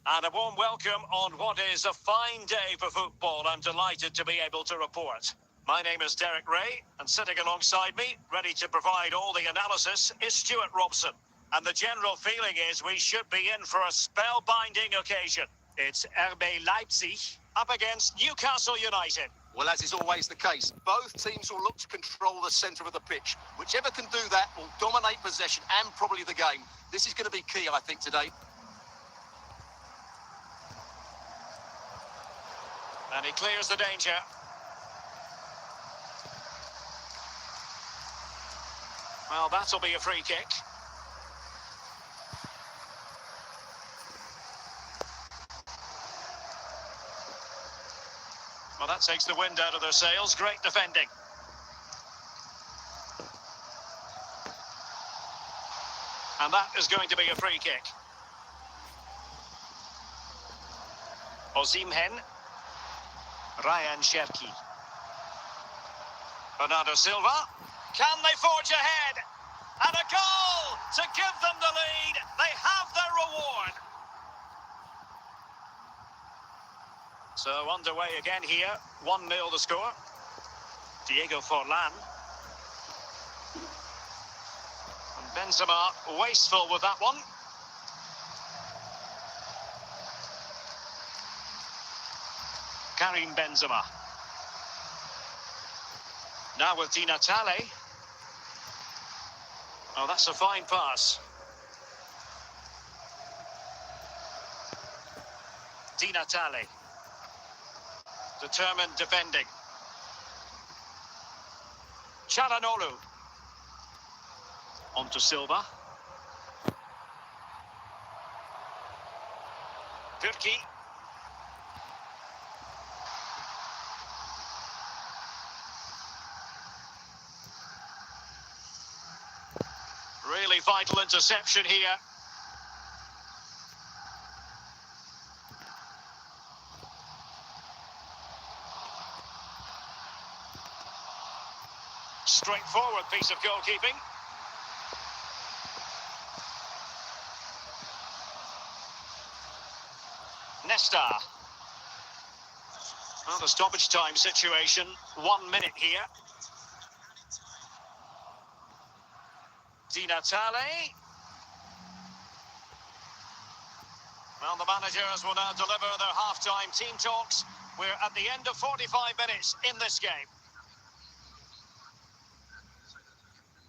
And a warm welcome on what is a fine day for football. I'm delighted to be able to report. My name is Derek Ray, and sitting alongside me, ready to provide all the analysis, is Stuart Robson. And the general feeling is we should be in for a spellbinding occasion. It's RB Leipzig up against Newcastle United. Well, as is always the case, both teams will look to control the centre of the pitch. Whichever can do that will dominate possession and probably the game. This is going to be key, I think, today. And he clears the danger. Well, that'll be a free kick. Well, that takes the wind out of their sails. Great defending. And that is going to be a free kick. Osimhen. Ryan Cherki. Bernardo Silva. Can they forge ahead? And a goal to give them the lead. They have their reward. So underway again here. 1-0 the score. Diego Forlan. And Benzema wasteful with that one. Karim Benzema. Now with Di Natale. Oh, that's a fine pass. Di Natale. Determined defending. Çalhanoğlu. On to Silva. Türki. Really vital interception here. Straightforward piece of goalkeeping. Nesta. Well, the stoppage time situation. 1 minute here. Di Natale. Well, the managers will now deliver their half-time team talks. We're at the end of 45 minutes in this game.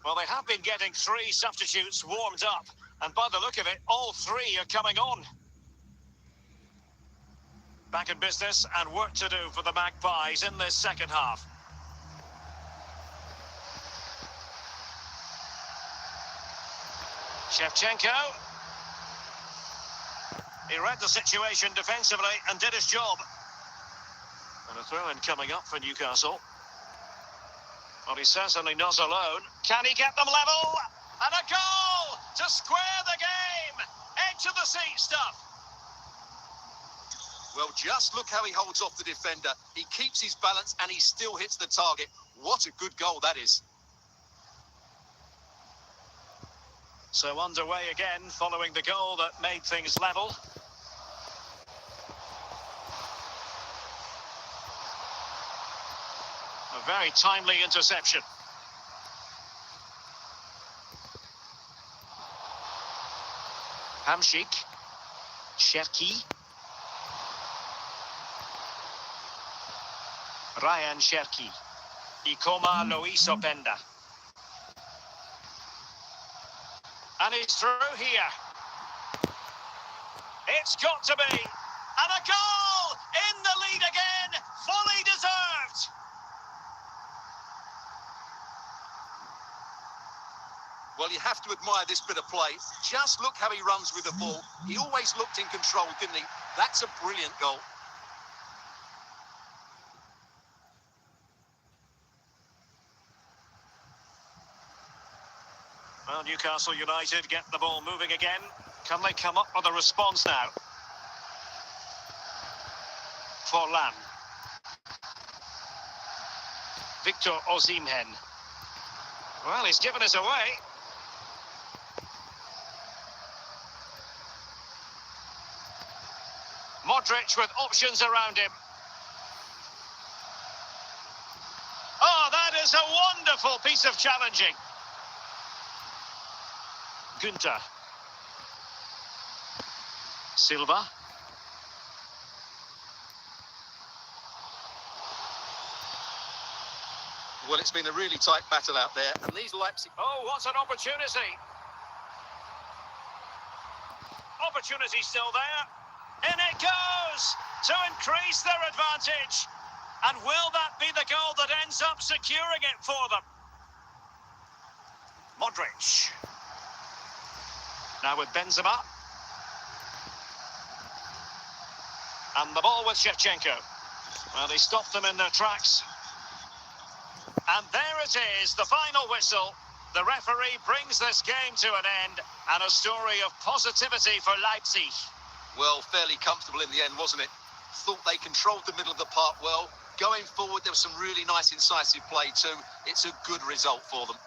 Well, they have been getting 3 substitutes warmed up. And by the look of it, all 3 are coming on. Back in business and work to do for the Magpies in this second half. Shevchenko. He read the situation defensively and did his job. And a throw-in coming up for Newcastle. Well, he's certainly not alone. Can he get them level? And a goal to square the game. Edge of the seat stuff. Well, just look how he holds off the defender. He keeps his balance and he still hits the target. What a good goal that is. So underway again, following the goal that made things level. A very timely interception. Hamšík. Cherki. Ryan Cherki. Ikoma Luis Openda. And he's through here. It's got to be. And a goal in the lead again. Fully deserved. Well, you have to admire this bit of play. Just look how he runs with the ball. He always looked in control, didn't he? That's a brilliant goal. Well, Newcastle United get the ball moving again. Can they come up with a response now? Forlan. Victor Osimhen. Well, he's given us away. Modric with options around him. Oh, that is a wonderful piece of challenging. Günther. Silva. Well, it's been a really tight battle out there, and these Leipzig... Oh, what an opportunity. Opportunity still there. In it goes to increase their advantage. And will that be the goal that ends up securing it for them? Modric. Now with Benzema. And the ball with Shevchenko. Well, they stopped them in their tracks. And there it is, the final whistle. The referee brings this game to an end, and a story of positivity for Leipzig. Well, fairly comfortable in the end, wasn't it? Thought they controlled the middle of the park well. Going forward, there was some really nice incisive play too. It's a good result for them.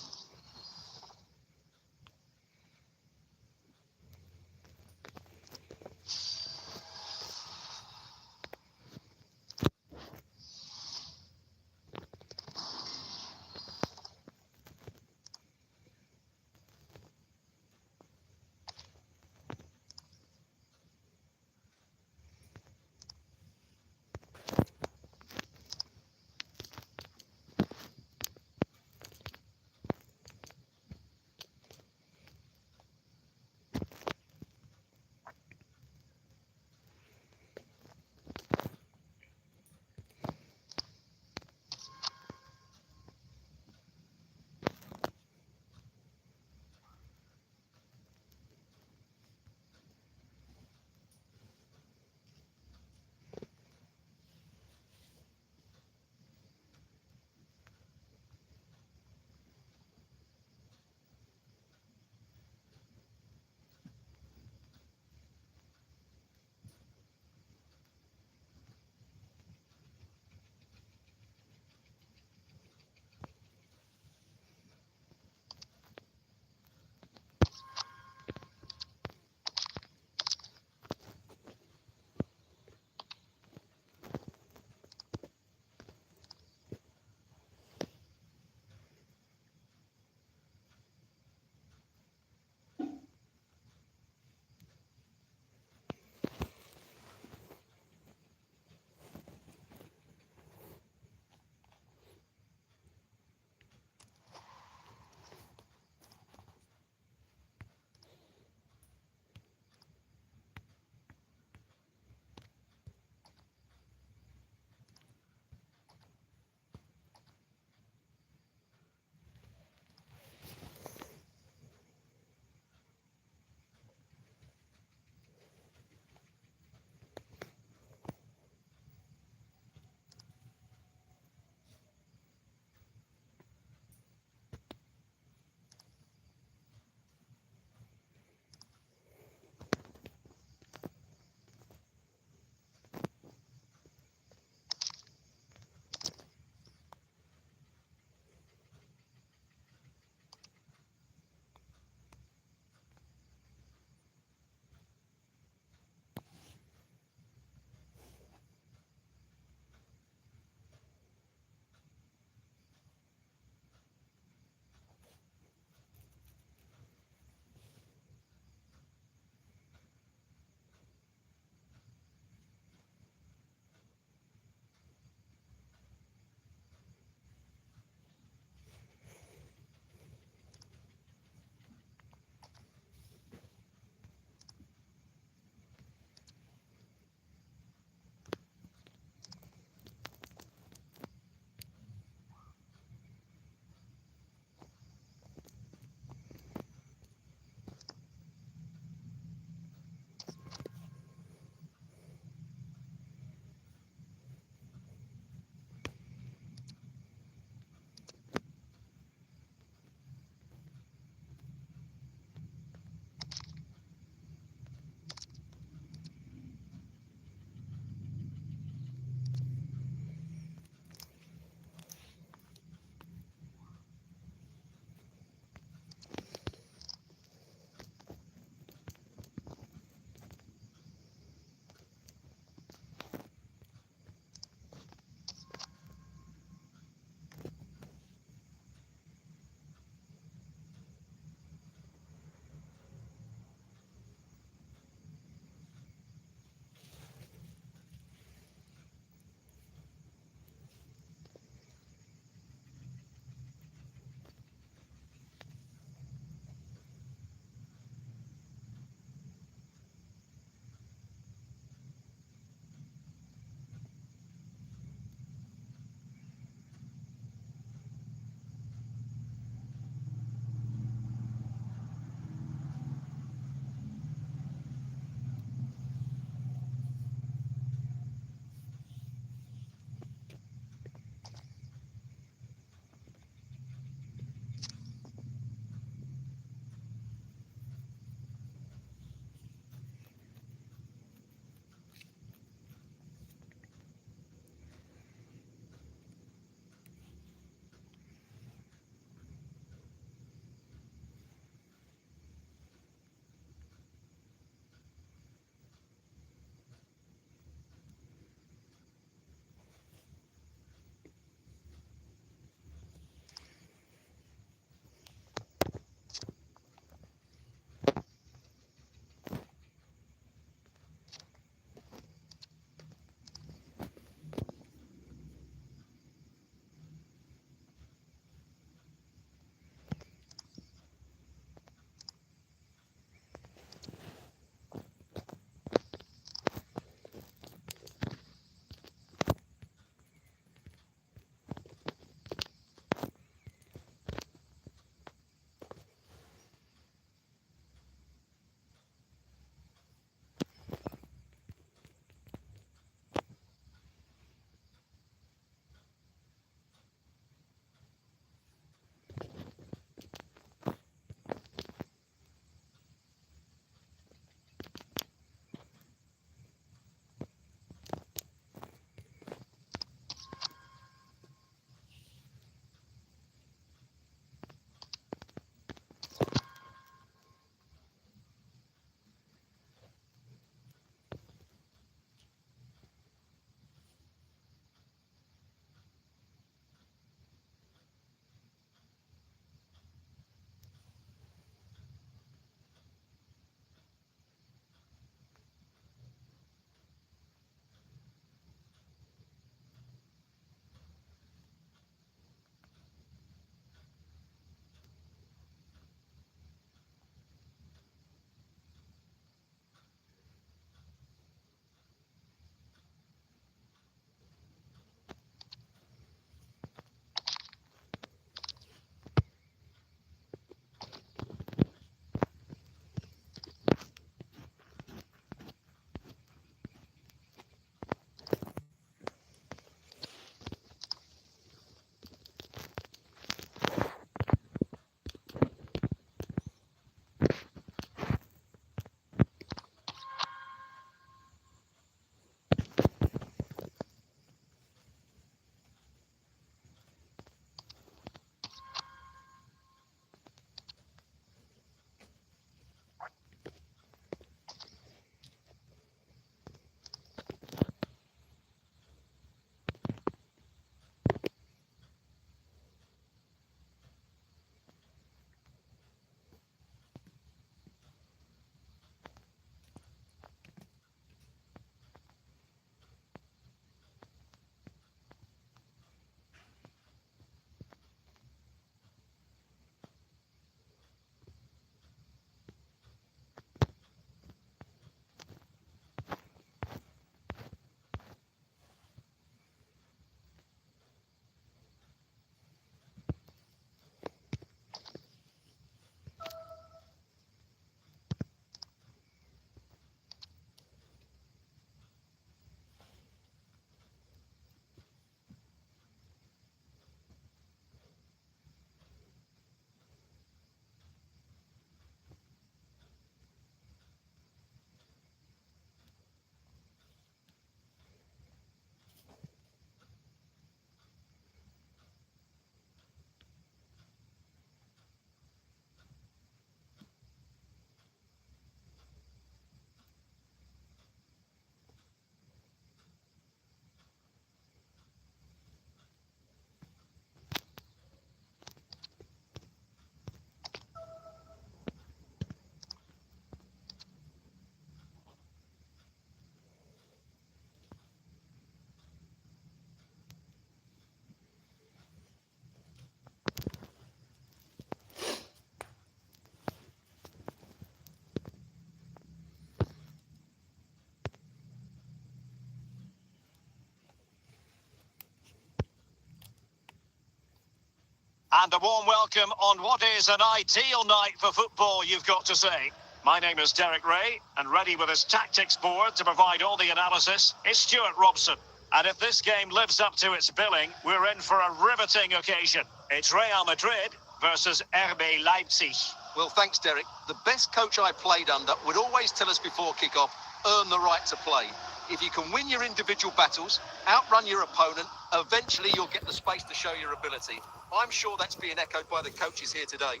And a warm welcome on what is an ideal night for football, you've got to say. My name is Derek Ray, and ready with his tactics board to provide all the analysis is Stuart Robson. And if this game lives up to its billing, we're in for a riveting occasion. It's Real Madrid versus RB Leipzig. Well, thanks, Derek. The best coach I played under would always tell us before kick-off, earn the right to play. If you can win your individual battles, outrun your opponent, eventually you'll get the space to show your ability. I'm sure that's being echoed by the coaches here today.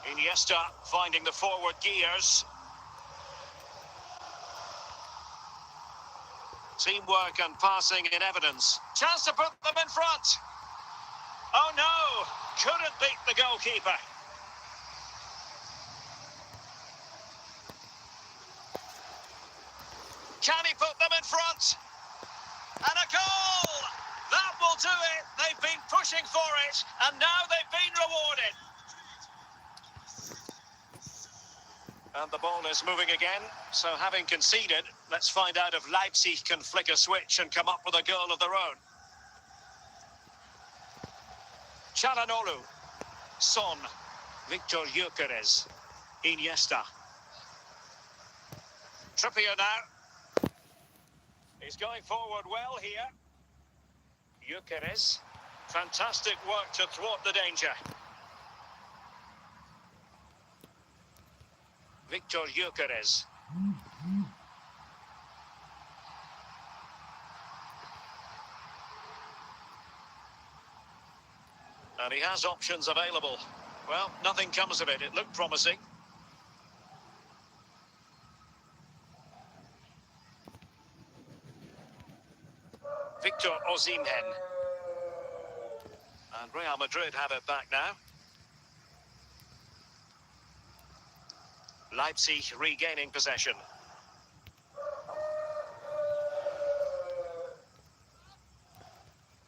Iniesta finding the forward gears. Teamwork and passing in evidence. Chance to put them in front. Oh no, couldn't beat the goalkeeper. Can he put them in front? And a goal! That will do it. They've been pushing for it, and now they've been rewarded. And the ball is moving again. So having conceded, let's find out if Leipzig can flick a switch and come up with a goal of their own. Çalhanoğlu, Son, Victor Gyökeres, Iniesta. Trippier now. He's going forward well here. Gyökeres, fantastic work to thwart the danger. Victor Gyökeres. And he has options available. Well, nothing comes of it. It looked promising. Victor Osimhen. And Real Madrid have it back now. Leipzig regaining possession.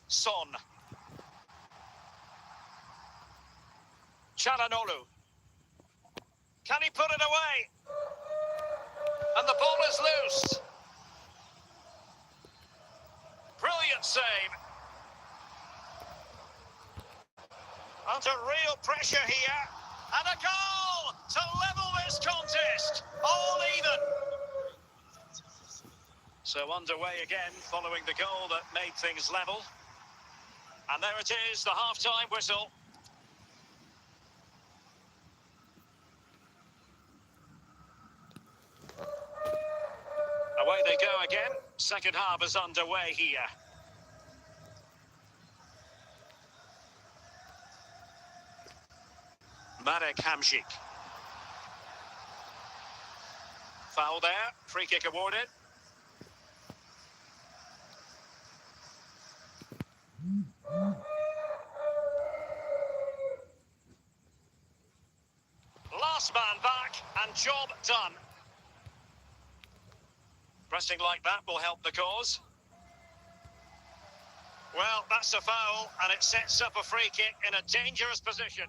Son. Çalhanoğlu. Can he put it away? And the ball is loose. Brilliant save. Under real pressure here. And a goal to level this contest. All even. So underway again following the goal that made things level. And there it is, the half-time whistle. Away they go again. Second half is underway here. Marek Hamšík. Foul there. Free kick awarded. Last man back and job done. Pressing like that will help the cause. Well, that's a foul, and it sets up a free kick in a dangerous position.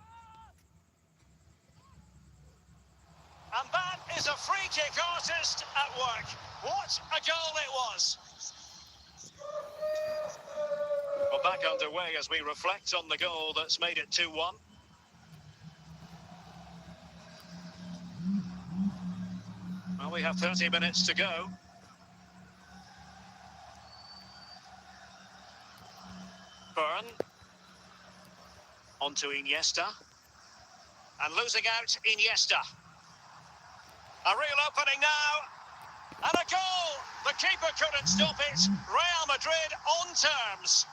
And that is a free kick artist at work. What a goal it was. Well, back underway as we reflect on the goal that's made it 2-1. Well, we have 30 minutes to go. Byrne. On to Iniesta. And losing out, Iniesta. A real opening now. And a goal! The keeper couldn't stop it. Real Madrid on terms.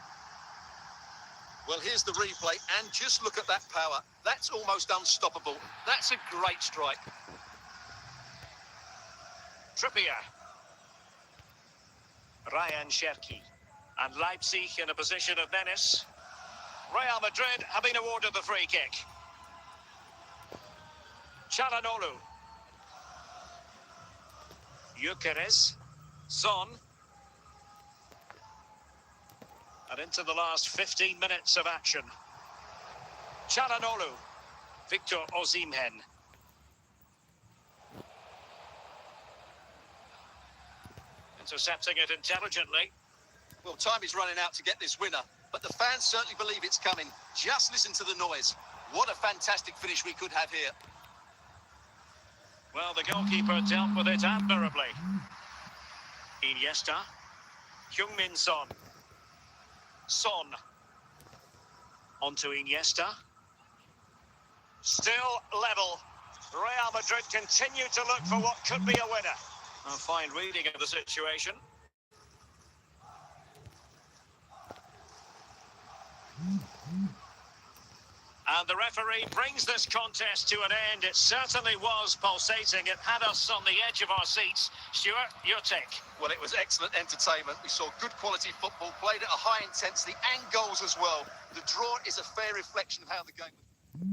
Well, here's the replay, and just look at that power. That's almost unstoppable. That's a great strike. Trippier. Ryan Cherki. And Leipzig in a position of menace. Real Madrid have been awarded the free kick. Çalhanoğlu. Gyökeres. Son. And into the last 15 minutes of action. Çalhanoğlu. Victor Osimhen. Intercepting it intelligently. Well, time is running out to get this winner, but the fans certainly believe it's coming. Just listen to the noise. What a fantastic finish we could have here. Well, the goalkeeper dealt with it admirably. Iniesta. Heung-min Son. Son. On to Iniesta. Still level. Real Madrid continue to look for what could be a winner. A fine reading of the situation. And the referee brings this contest to an end. It certainly was pulsating. It had us on the edge of our seats. Stuart, your take? Well, it was excellent entertainment. We saw good quality football, played at a high intensity and goals as well. The draw is a fair reflection of how the game was.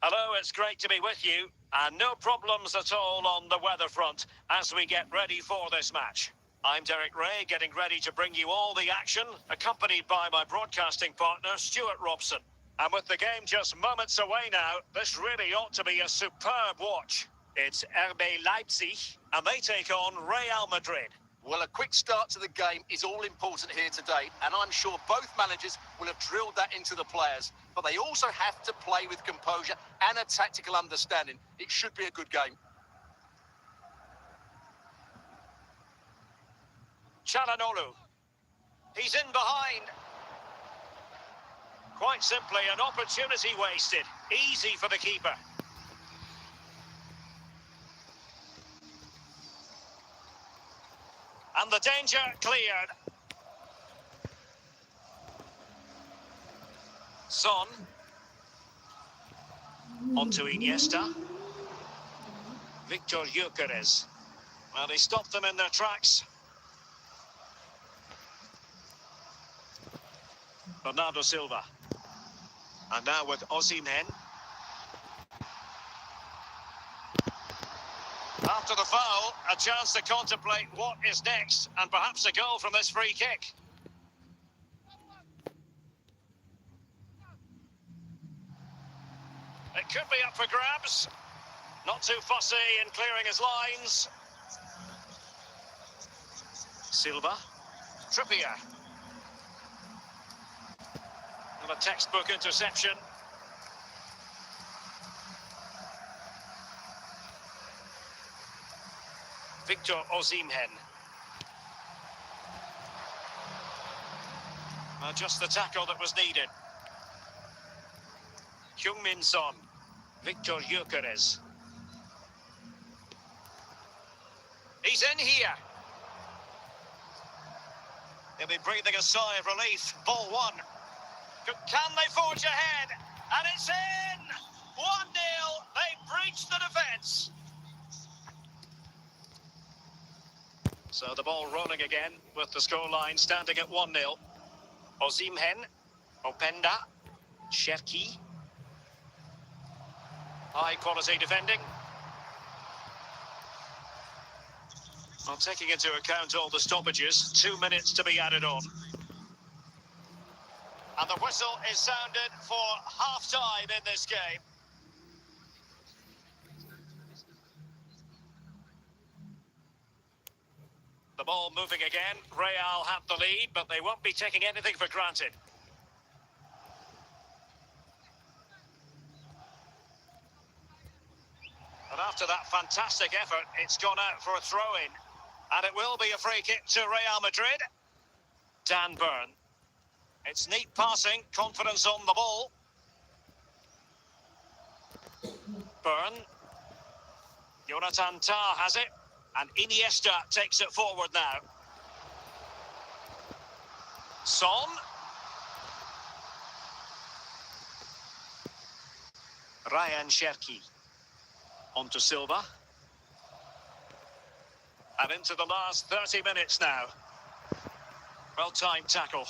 Hello, it's great to be with you. And no problems at all on the weather front as we get ready for this match. I'm Derek Ray, getting ready to bring you all the action, accompanied by my broadcasting partner, Stuart Robson. And with the game just moments away now, this really ought to be a superb watch. It's RB Leipzig, and they take on Real Madrid. Well, a quick start to the game is all important here today, and I'm sure both managers will have drilled that into the players. But they also have to play with composure and a tactical understanding. It should be a good game. Çalhanoğlu. He's in behind. Quite simply, an opportunity wasted. Easy for the keeper. And the danger cleared. Son. On to Iniesta. Victor Gyökeres. Well, they stopped them in their tracks. Bernardo Silva. And now with Osimhen. After the foul, a chance to contemplate what is next, and perhaps a goal from this free kick. It could be up for grabs. Not too fussy in clearing his lines. Silva. Trippier. And a textbook interception. Victor Osimhen. Well, just the tackle that was needed. Heung-min Son. Victor Gyökeres. He's in here. He'll be breathing a sigh of relief. Ball one. Can they forge ahead? And it's in! 1-0. They breached the defence. So the ball rolling again with the scoreline standing at 1-0. Osimhen, Openda, Cherki. High quality defending. Well, taking into account all the stoppages, 2 minutes to be added on. And the whistle is sounded for half-time in this game. The ball moving again. Real have the lead, but they won't be taking anything for granted. And after that fantastic effort, it's gone out for a throw-in. And it will be a free kick to Real Madrid. Dan Burn. It's neat passing, confidence on the ball. Burn. Jonathan Tah has it. And Iniesta takes it forward now. Son. Ryan Cherki. On to Silva. And into the last 30 minutes now. Well-timed tackle.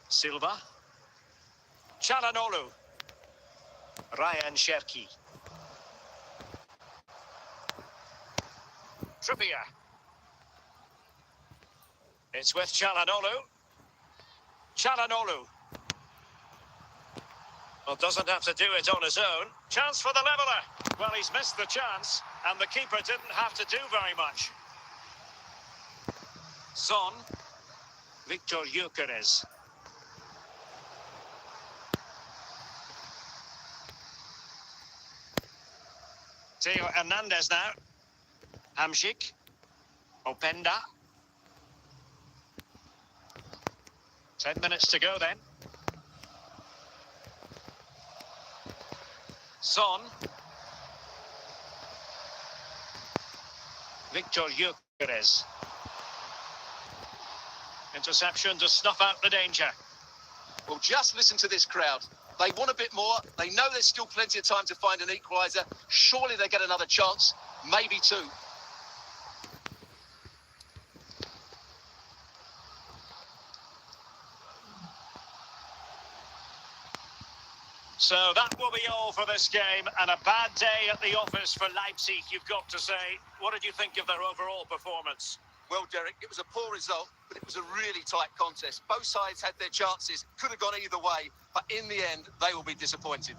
Silva. Çalhanoğlu. Ryan Cherki. Trippier. It's with Çalhanoğlu. Çalhanoğlu. Well, doesn't have to do it on his own. Chance for the leveller. Well, he's missed the chance, and the keeper didn't have to do very much. Son. Victor Gyökeres. Theo Hernandez now. Hamšík. Openda. 10 minutes to go then. Son. Victor Gyökeres. Interception to snuff out the danger. Well, just listen to this crowd. They want a bit more. They know there's still plenty of time to find an equaliser. Surely they get another chance, maybe two. So that will be all for this game, and a bad day at the office for Leipzig, you've got to say. What did you think of their overall performance? Well, Derek, it was a poor result, but it was a really tight contest. Both sides had their chances, could have gone either way, but in the end, they will be disappointed.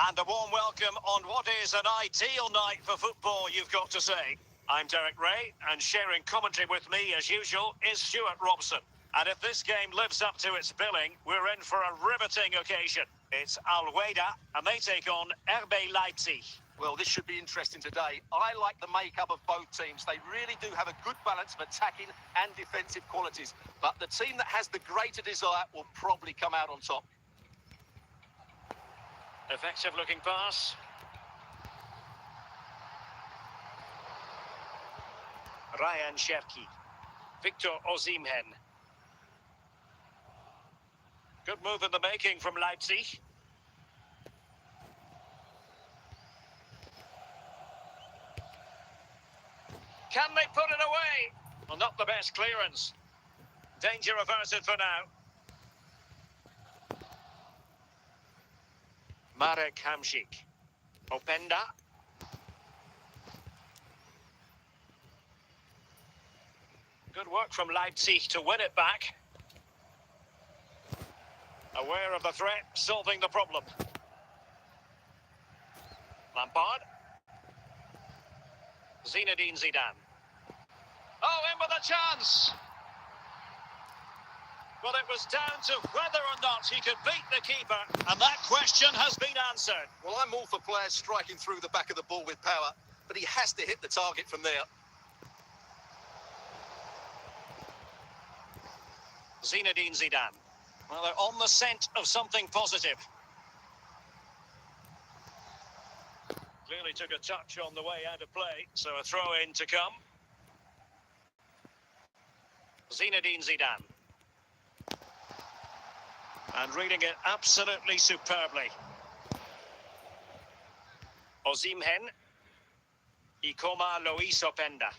And a warm welcome on what is an ideal night for football, you've got to say. I'm Derek Ray, and sharing commentary with me, as usual, is Stuart Robson. And if this game lives up to its billing, we're in for a riveting occasion. It's Al-Weda, and they take on RB Leipzig. Well, this should be interesting today. I like the makeup of both teams. They really do have a good balance of attacking and defensive qualities. But the team that has the greater desire will probably come out on top. Effective looking pass. Ryan Cherki. Victor Osimhen. Good move in the making from Leipzig. Can they put it away? Well, not the best clearance. Danger averted for now. Marek Hamšík. Openda. Good work from Leipzig to win it back. Aware of the threat, solving the problem. Lampard. Zinedine Zidane. Oh, in with a chance! Well, it was down to whether or not he could beat the keeper, and that question has been answered. Well, I'm all for players striking through the back of the ball with power, but he has to hit the target from there. Zinedine Zidane. Well, they're on the scent of something positive. Clearly took a touch on the way out of play, so a throw-in to come. Zinedine Zidane. And reading it absolutely superbly. Osimhen. Ikoma Luis Openda.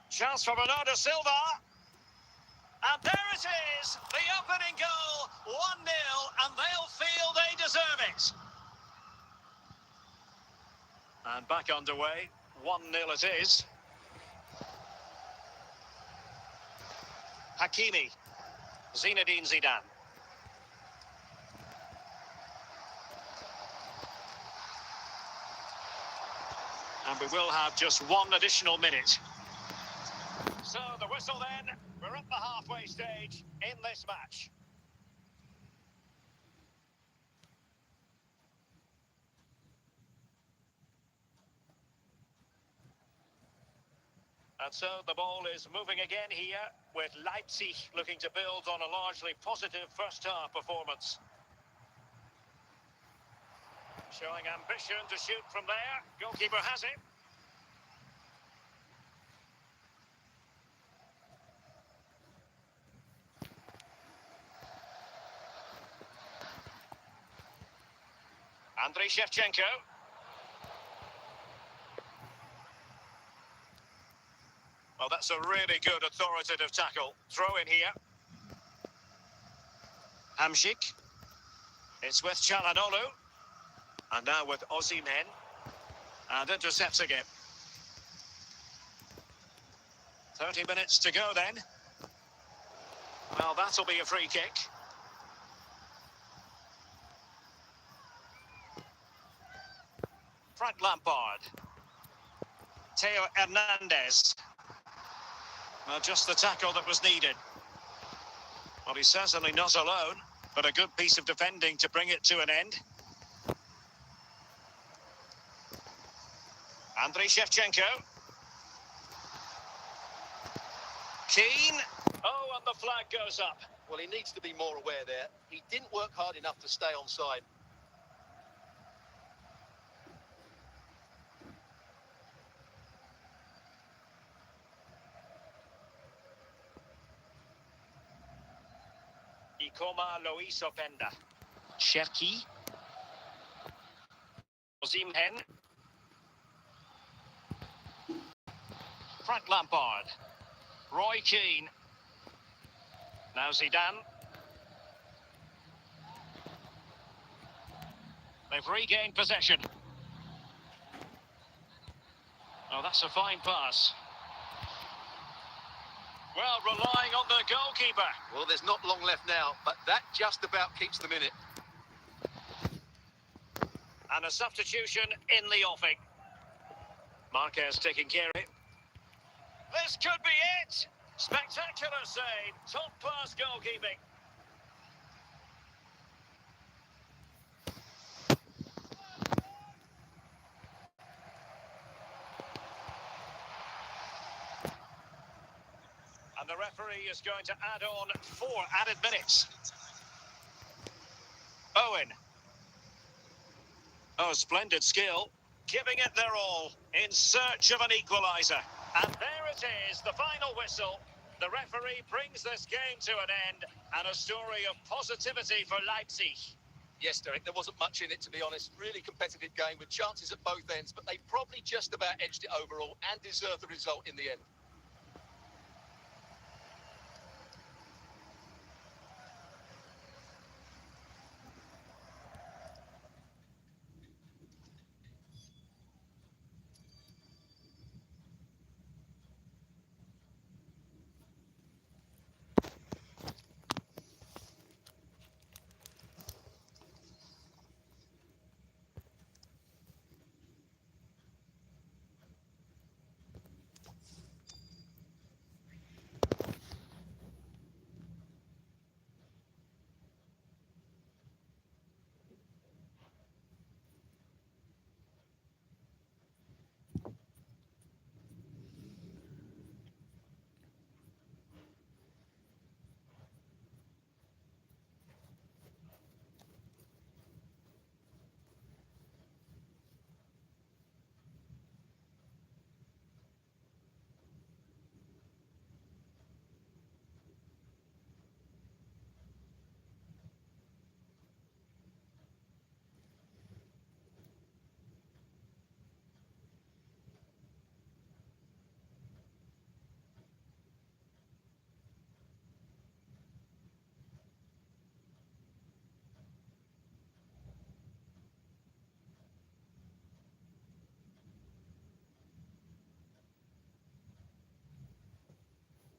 Chance for Bernardo Silva. And there it is, the opening goal, 1-0, and they'll feel they deserve it. And back underway, 1-0 it is. Hakimi, Zinedine Zidane. And we will have just one additional minute. So the whistle then, we're at the halfway stage in this match. And so the ball is moving again here, with Leipzig looking to build on a largely positive first-half performance. Showing ambition to shoot from there. Goalkeeper has it. Andriy Shevchenko. Well, that's a really good authoritative tackle. Throw in here. Hamšík. It's with Çalhanoğlu. And now with Osimhen. And intercepts again. 30 minutes to go then. Well, that'll be a free kick. Frank Lampard. Theo Hernandez. Well, just the tackle that was needed. Well, he's certainly not alone, but a good piece of defending to bring it to an end. Andriy Shevchenko. Keane. Oh, and the flag goes up. Well, he needs to be more aware there. He didn't work hard enough to stay onside. Ikoma Luis Openda. Cherki. Osimhen. Frank Lampard. Roy Keane. Now Zidane. They've regained possession. Oh, that's a fine pass. Well, relying on the goalkeeper. Well, there's not long left now, but that just about keeps them in it. And a substitution in the offing. Marquez taking care of it. This could be it. Spectacular save. Top class goalkeeping. And the referee is going to add on 4 added minutes. Owen. Oh, splendid skill. Giving it their all in search of an equaliser. And there it is, the final whistle. The referee brings this game to an end, and a story of positivity for Leipzig. Yes, Derek, there wasn't much in it, to be honest. Really competitive game with chances at both ends, but they probably just about edged it overall and deserved the result in the end.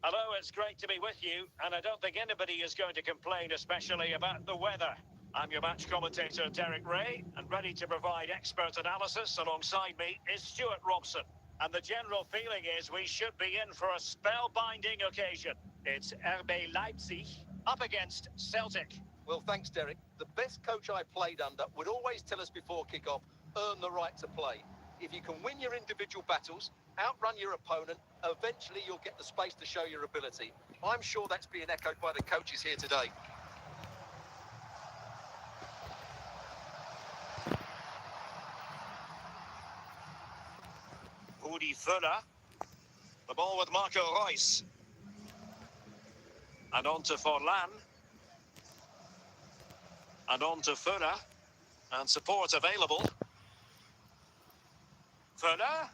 Hello, it's great to be with you, and I don't think anybody is going to complain, especially about the weather. I'm your match commentator, Derek Ray, and ready to provide expert analysis. Alongside me is Stuart Robson. And the general feeling is we should be in for a spellbinding occasion. It's RB Leipzig up against Celtic. Well, thanks, Derek. The best coach I played under would always tell us before kick-off, earn the right to play. If you can win your individual battles, outrun your opponent, eventually you'll get the space to show your ability. I'm sure that's being echoed by the coaches here today. Rudi Völler. The ball with Marco Reus. And on to Forlan. And on to Völler. And support available. Völler.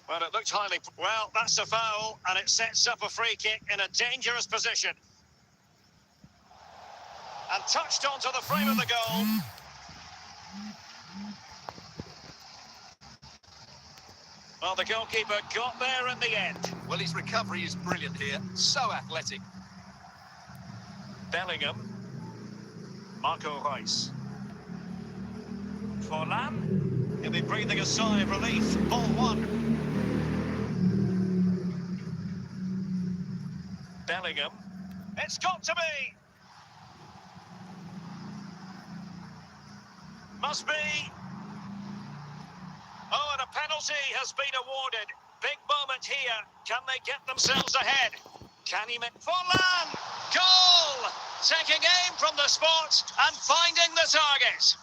Well, it looked highly... Well, that's a foul, and it sets up a free kick in a dangerous position. And touched onto the frame of the goal. Well, the goalkeeper got there in the end. Well, his recovery is brilliant here. So athletic. Bellingham. Marco Reus. Forlan. He'll be breathing a sigh of relief. Ball one. Bellingham. It's got to be. Must be. Oh, and a penalty has been awarded. Big moment here. Can they get themselves ahead? Can he make... Forlan! Goal! Taking aim from the spot and finding the target.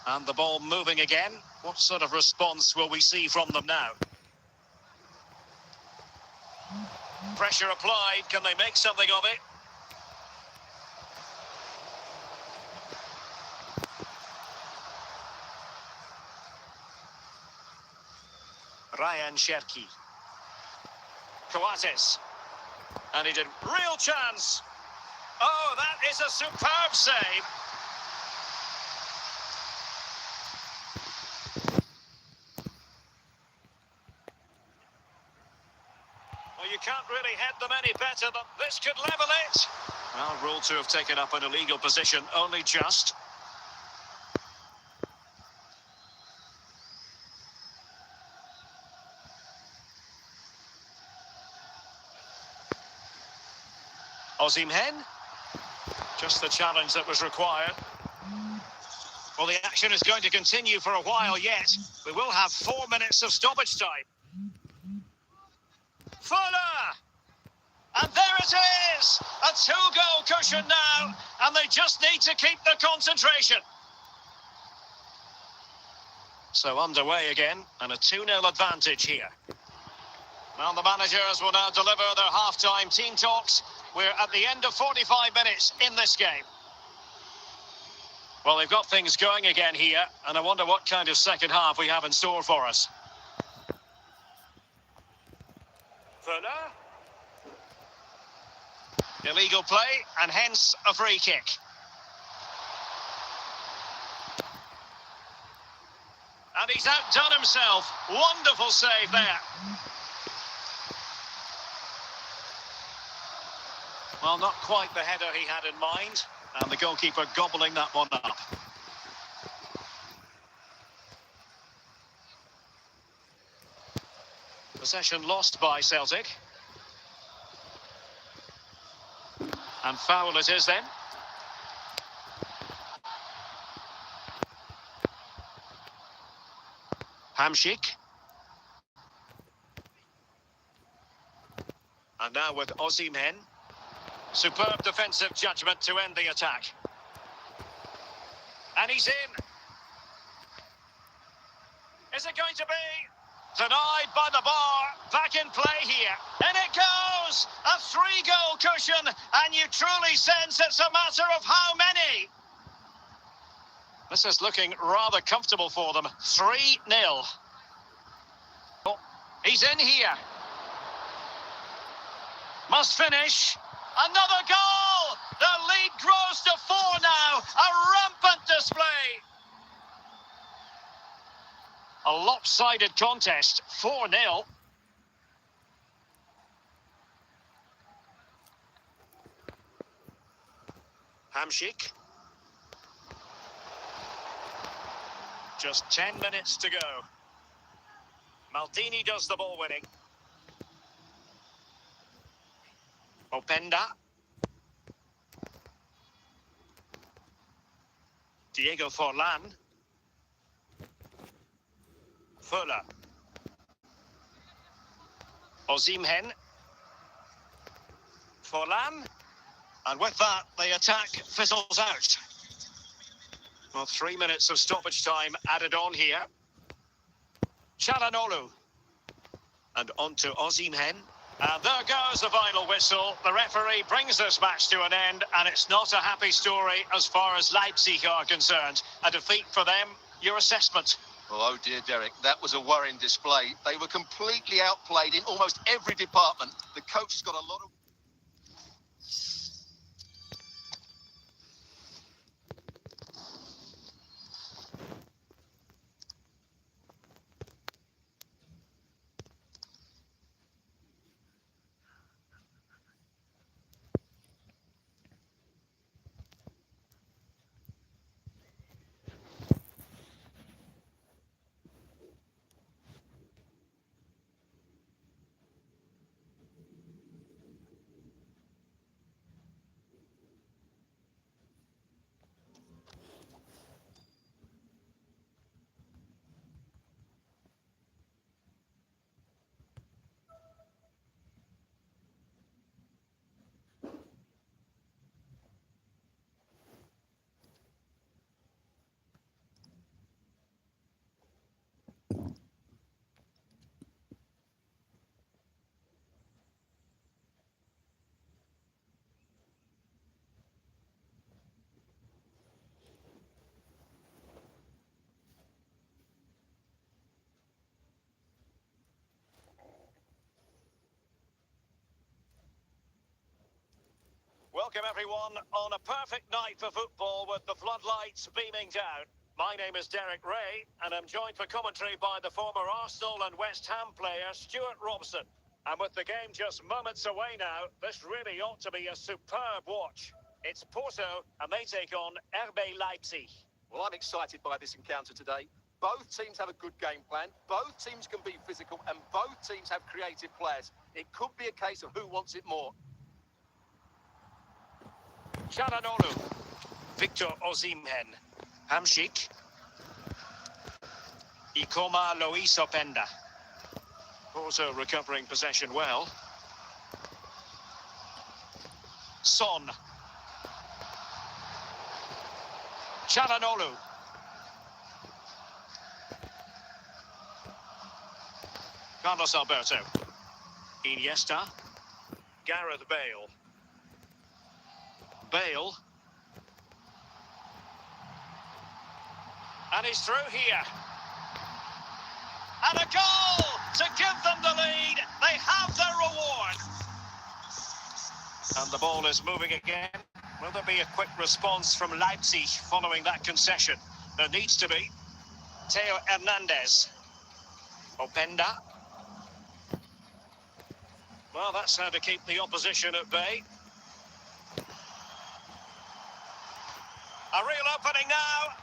And the ball moving again. What sort of response will we see from them now? Pressure applied. Can they make something of it? Ryan Cherki. Coates. And he did real chance. Oh, that is a superb save. Well, you can't really head them any better than this could level it. Well, ruled to have taken up an illegal position, only just. Osimhen, just the challenge that was required. Well, the action is going to continue for a while yet. We will have 4 minutes of stoppage time. Völler! And there it is! A 2-goal cushion now, and they just need to keep the concentration. So underway again, and a 2-0 advantage here. Now the managers will now deliver their half-time team talks. We're at the end of 45 minutes in this game. Well, they've got things going again here, and I wonder what kind of second half we have in store for us. Fuller. Illegal play, and hence a free kick. And he's outdone himself. Wonderful save there. Well, not quite the header he had in mind, and the goalkeeper gobbling that one up. Possession lost by Celtic. And foul it is then. Hamšík. And now with Osimhen. Superb defensive judgment to end the attack. And he's in. Is it going to be? Denied by the bar. Back in play here. And it goes! A 3-goal cushion. And you truly sense it's a matter of how many. This is looking rather comfortable for them. 3-0. Oh, he's in here. Must finish. Another goal! The lead grows to 4 now. A rampant display. A lopsided contest. 4-0. Hamšík. Just 10 minutes to go. Maldini does the ball winning. Openda. Diego Forlan. Fuller. Osimhen. Forlan. And with that, the attack fizzles out. Well, 3 minutes of stoppage time added on here. Çalhanoğlu. And on to Osimhen. And there goes the final whistle. The referee brings this match to an end, and it's not a happy story as far as Leipzig are concerned. A defeat for them. Your assessment? Oh dear, Derek, that was a worrying display. They were completely outplayed in almost every department. The coach has got a lot of... Welcome everyone on a perfect night for football with the floodlights beaming down. My name is Derek Ray, and I'm joined for commentary by the former Arsenal and West Ham player Stuart Robson. And with the game just moments away now, this really ought to be a superb watch. It's Porto, and they take on RB Leipzig. Well, I'm excited by this encounter today. Both teams have a good game plan. Both teams can be physical, and both teams have creative players. It could be a case of who wants it more. Çalhanoğlu. Victor Osimhen. Hamšík. Ikoma Luis Openda. Also recovering possession well. Son. Çalhanoğlu. Carlos Alberto. Iniesta. Gareth Bale. Bale. And he's through here. And a goal to give them the lead. They have their reward. And the ball is moving again. Will there be a quick response from Leipzig following that concession? There needs to be. Theo Hernandez. Openda. Well, that's how to keep the opposition at bay. A real opening now.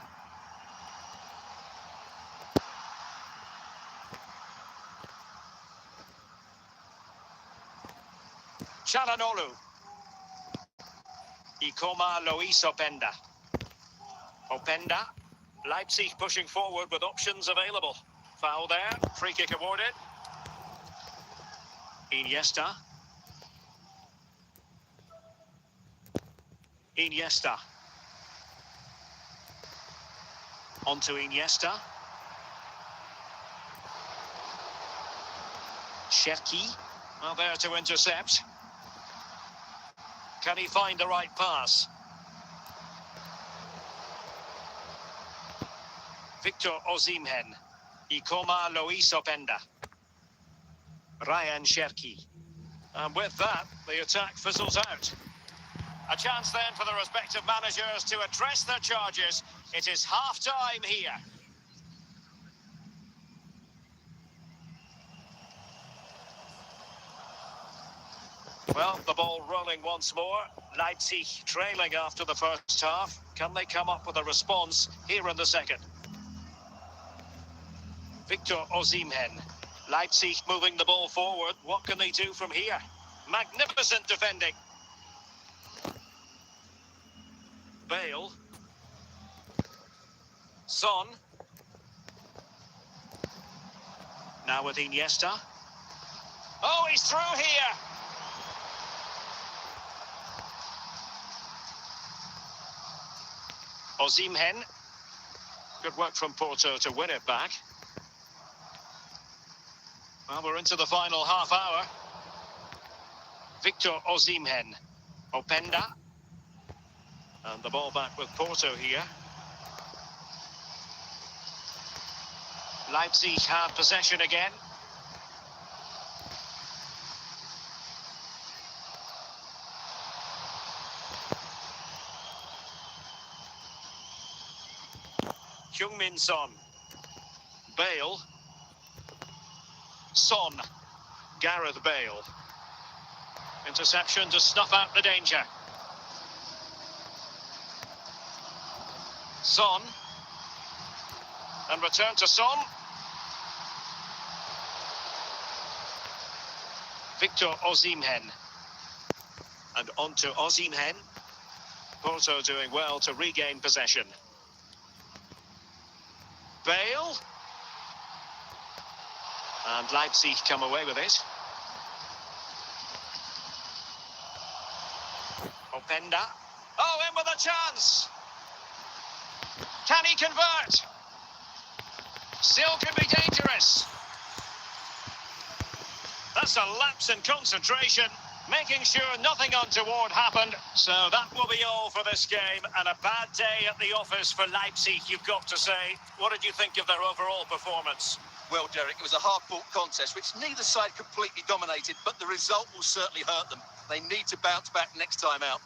Chalanolu. Ikoma Luis Openda. Openda. Leipzig pushing forward with options available. Foul there. Free kick awarded. Iniesta. Iniesta. On to Iniesta. Cherki. Well, there to intercept. Can he find the right pass? Victor Osimhen. Ikoma Luis Openda. Ryan Cherki. And with that, the attack fizzles out. A chance then for the respective managers to address their charges. It is half-time here. Well, the ball rolling once more. Leipzig trailing after the first half. Can they come up with a response here in the second? Victor Osimhen. Leipzig moving the ball forward. What can they do from here? Magnificent defending. Bale. Son. Now with Iniesta. Oh, he's through here. Osimhen. Good work from Porto to win it back. Well, we're into the final half hour. Victor Osimhen. Openda. And the ball back with Porto here. Leipzig have possession again. Heung-min Son. Bale. Son. Gareth Bale. Interception to snuff out the danger. Son. And return to Son. Victor Osimhen. And on to Osimhen. Porto doing well to regain possession. Bale. And Leipzig come away with it. Openda. Oh, in with a chance. Can he convert? Still could be dangerous. That's a lapse in concentration, making sure nothing untoward happened. So that will be all for this game, and a bad day at the office for Leipzig, you've got to say. What did you think of their overall performance? Well, Derek, it was a hard-fought contest, which neither side completely dominated, but the result will certainly hurt them. They need to bounce back next time out.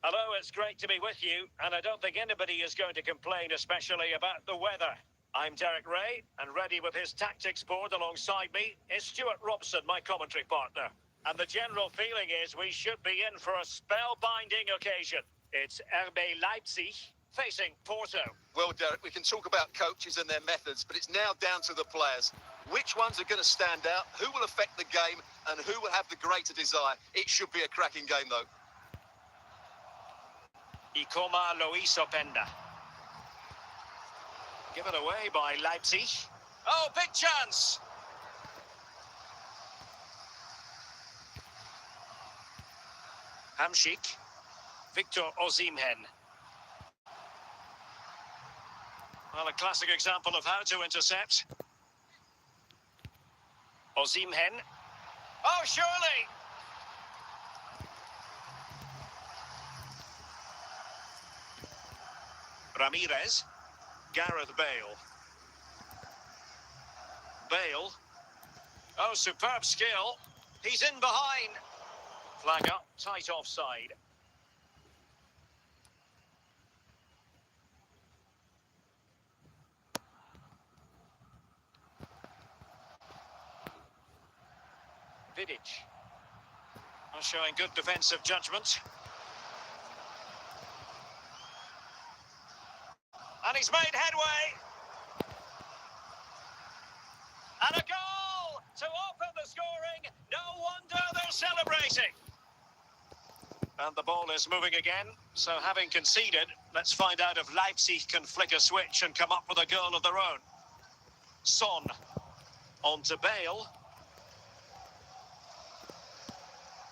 Hello, it's great to be with you, and I don't think anybody is going to complain, especially about the weather. I'm Derek Ray, and ready with his tactics board alongside me is Stuart Robson, my commentary partner. And the general feeling is we should be in for a spellbinding occasion. It's RB Leipzig facing Porto. Well, Derek, we can talk about coaches and their methods, but it's now down to the players. Which ones are going to stand out, who will affect the game, and who will have the greater desire? It should be a cracking game, though. Ikoma Luis Openda. Given away by Leipzig. Oh, big chance! Hamšík. Victor Osimhen. Well, a classic example of how to intercept. Osimhen. Oh, surely! Ramirez. Gareth Bale. Bale. Oh, superb skill. He's in behind. Flag up, tight offside. Vidic. Showing good defensive judgment. And he's made headway. And a goal to open the scoring. No wonder they're celebrating. And the ball is moving again. So having conceded, let's find out if Leipzig can flick a switch and come up with a goal of their own. Son. On to Bale.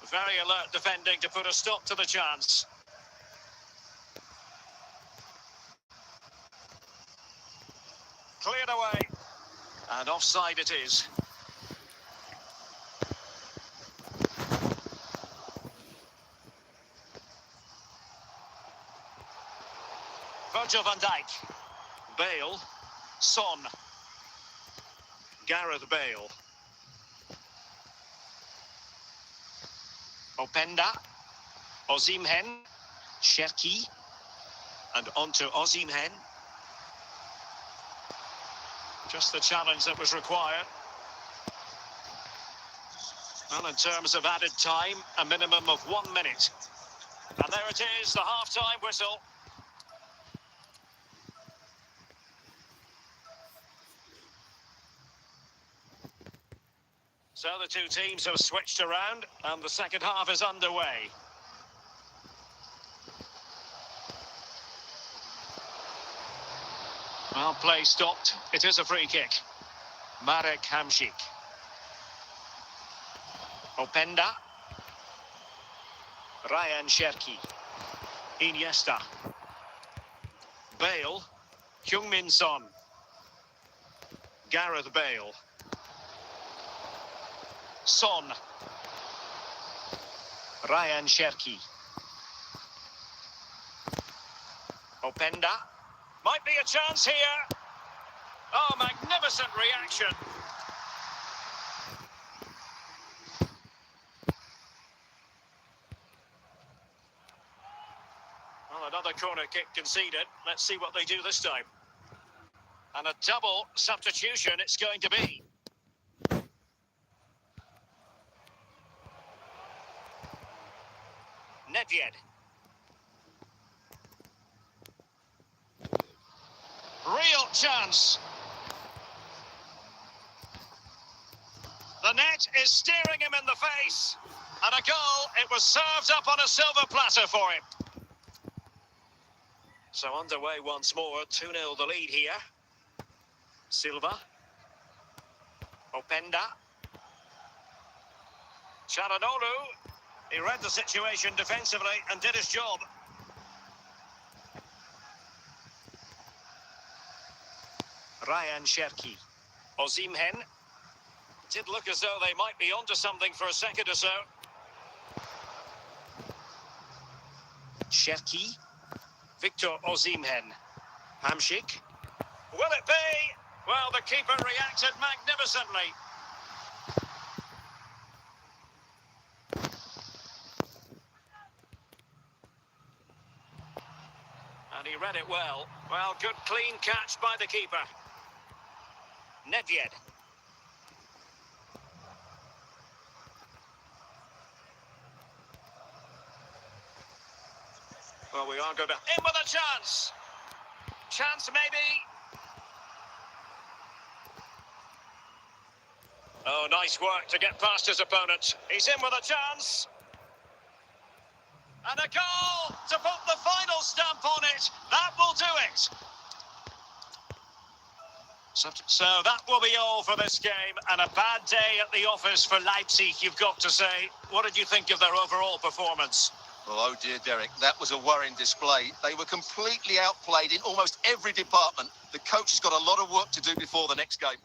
Very alert defending to put a stop to the chance. Cleared away. And offside it is. Virgil van Dijk. Bale. Son. Gareth Bale. Openda. Osimhen. Cherki. And on to Osimhen. Just the challenge that was required. Well, in terms of added time, a minimum of 1 minute. And there it is, the half-time whistle. So the two teams have switched around, and the second half is underway. Well, play stopped. It is a free kick. Marek Hamšík. Openda. Ryan Cherki. Iniesta. Bale. Heung-min Son. Gareth Bale. Son. Ryan Cherki. Openda. Might be a chance here. Oh, magnificent reaction. Well, another corner kick conceded. Let's see what they do this time. And a double substitution it's going to be. Nedved. Real chance. The net is staring him in the face. And a goal, it was served up on a silver platter for him. So underway once more, 2-0 the lead here. Silva. Openda. Çalhanoğlu. He read the situation defensively and did his job. Ryan Cherki. Osimhen. Did look as though they might be onto something for a second or so. Cherki. Victor Osimhen. Hamšík. Will it be? Well, the keeper reacted magnificently. And he read it well. Well, good clean catch by the keeper. Nedved. Well, we are going to... In with a chance! Chance, maybe. Oh, nice work to get past his opponent. He's in with a chance. And a goal to put the final stamp on it. That will do it. So that will be all for this game. And a bad day at the office for Leipzig, you've got to say. What did you think of their overall performance? Oh dear, Derek, that was a worrying display. They were completely outplayed in almost every department. The coach has got a lot of work to do before the next game.